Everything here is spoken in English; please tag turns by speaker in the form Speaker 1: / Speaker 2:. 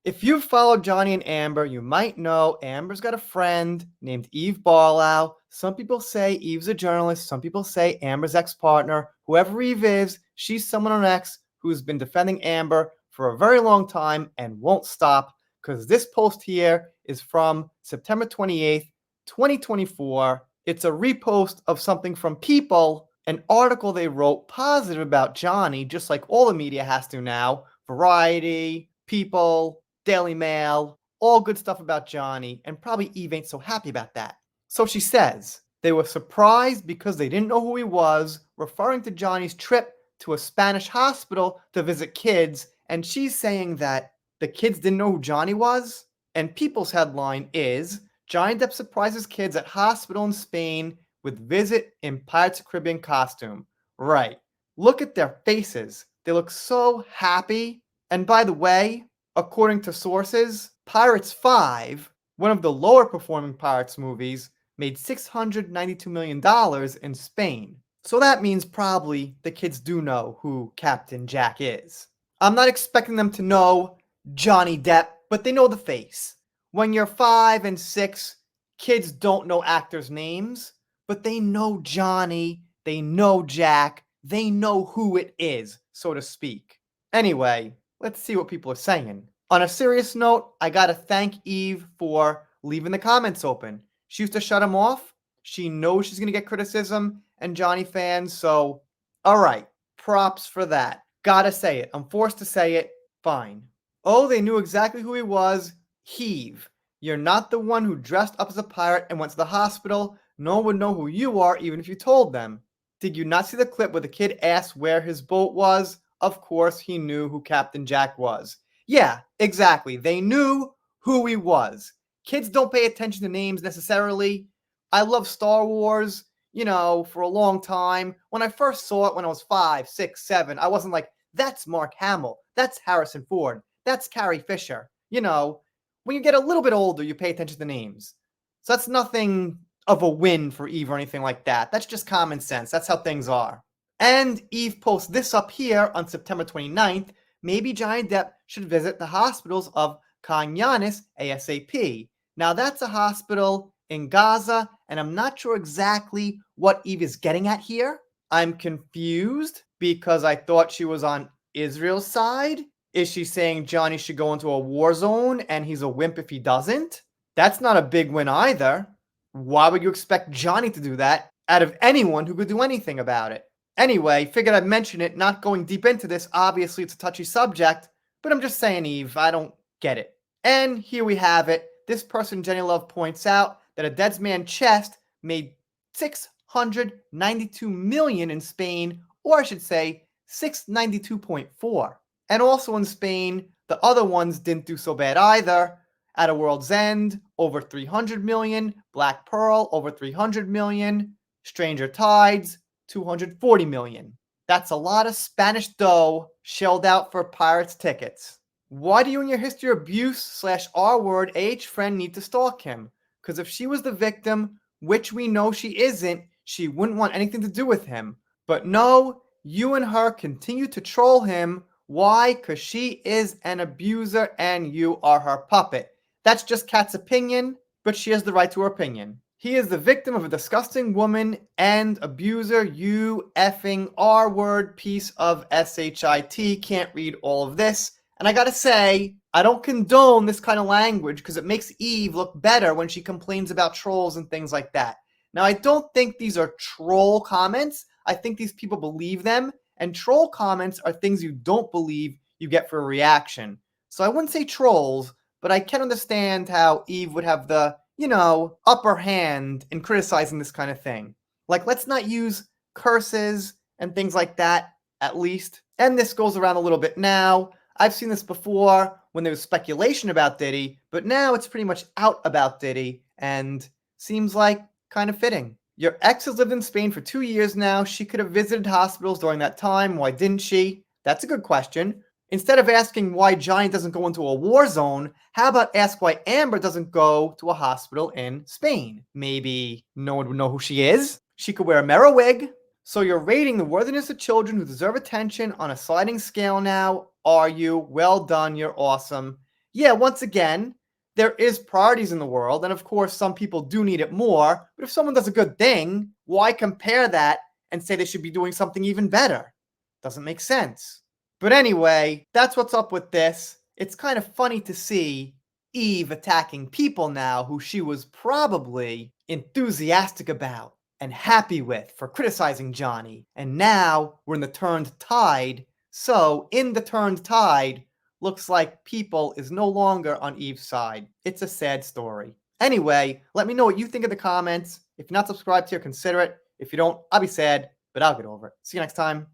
Speaker 1: If you've followed Johnny and Amber, you might know Amber's got a friend named Eve Barlow. Some people say Eve's a journalist. Some people say Amber's ex-partner. Whoever Eve is, she's someone on X who's been defending Amber for a very long time and won't stop, because this post here is from September 28th, 2024. It's a repost of something from People, an article they wrote positive about Johnny, just like all the media has to now. Variety, People, Daily Mail, all good stuff about Johnny, and probably Eve ain't so happy about that. So she says, they were surprised because they didn't know who he was, referring to Johnny's trip to a Spanish hospital to visit kids, and she's saying that the kids didn't know who Johnny was? And People's headline is, Johnny Depp surprises kids at hospital in Spain with visit in Pirates of the Caribbean costume. Right. Look at their faces. They look so happy. And by the way, according to sources, Pirates 5, one of the lower performing Pirates movies, made $692 million in Spain. So that means probably the kids do know who Captain Jack is. I'm not expecting them to know Johnny Depp, but they know the face. When you're 5 and 6, kids don't know actors' names, but they know Johnny, they know Jack, they know who it is, so to speak. Anyway, let's see what people are saying. On a serious note, I gotta thank Eve for leaving the comments open. She used to shut them off. She knows she's gonna get criticism and Johnny fans, so alright, props for that. Gotta say it. I'm forced to say it. Fine. Oh, they knew exactly who he was. Heave. You're not the one who dressed up as a pirate and went to the hospital. No one would know who you are even if you told them. Did you not see the clip where the kid asked where his boat was? Of course he knew who Captain Jack was. Yeah, exactly. They knew who he was. Kids don't pay attention to names necessarily. I love Star Wars, for a long time. When I first saw it when I was 5, 6, 7, I wasn't like, that's Mark Hamill. That's Harrison Ford. That's Carrie Fisher. When you get a little bit older, you pay attention to names. So that's nothing of a win for Eve or anything like that. That's just common sense. That's how things are. And Eve posts this up here on September 29th. Maybe Johnny Depp should visit the hospitals of Canyanis ASAP. Now that's a hospital in Gaza, and I'm not sure exactly what Eve is getting at here. I'm confused because I thought she was on Israel's side. Is she saying Johnny should go into a war zone and he's a wimp if he doesn't? That's not a big win either. Why would you expect Johnny to do that out of anyone who could do anything about it? Anyway, figured I'd mention it, not going deep into this. Obviously, it's a touchy subject, but I'm just saying, Eve, I don't get it. And here we have it. This person, Jenny Love, points out that a dead man's chest made $692 million in Spain, or I should say 692.4. And also in Spain, the other ones didn't do so bad either. At a World's End, over 300 million. Black Pearl, over 300 million. Stranger Tides, 240 million. That's a lot of Spanish dough shelled out for Pirates tickets. Why do you and your history of abuse / R-word AH friend need to stalk him? Because if she was the victim, which we know she isn't, she wouldn't want anything to do with him. But no, you and her continue to troll him. Why? Because she is an abuser and you are her puppet. That's just Kat's opinion, but she has the right to her opinion. He is the victim of a disgusting woman and abuser, you effing R-word piece of shit. Can't read all of this. And I gotta say, I don't condone this kind of language because it makes Eve look better when she complains about trolls and things like that. Now, I don't think these are troll comments. I think these people believe them. And troll comments are things you don't believe you get for a reaction. So I wouldn't say trolls, but I can understand how Eve would have the, upper hand in criticizing this kind of thing. Like, let's not use curses and things like that, at least. And this goes around a little bit now. I've seen this before when there was speculation about Diddy, but now it's pretty much out about Diddy and seems like kind of fitting. Your ex has lived in Spain for 2 years now. She could have visited hospitals during that time. Why didn't she? That's a good question. Instead of asking why Johnny doesn't go into a war zone, how about ask why Amber doesn't go to a hospital in Spain? Maybe no one would know who she is. She could wear a Mera wig. So you're rating the worthiness of children who deserve attention on a sliding scale now, are you? Well done, you're awesome. Yeah, once again, there is priorities in the world, and of course, some people do need it more. But if someone does a good thing, why compare that and say they should be doing something even better? Doesn't make sense. But anyway, that's what's up with this. It's kind of funny to see Eve attacking people now who she was probably enthusiastic about and happy with for criticizing Johnny. And now we're in the turned tide. So, in the turned tide, looks like people is no longer on Eve's side. It's a sad story. Anyway, let me know what you think in the comments. If you're not subscribed here, consider it. If you don't, I'll be sad, but I'll get over it. See you next time.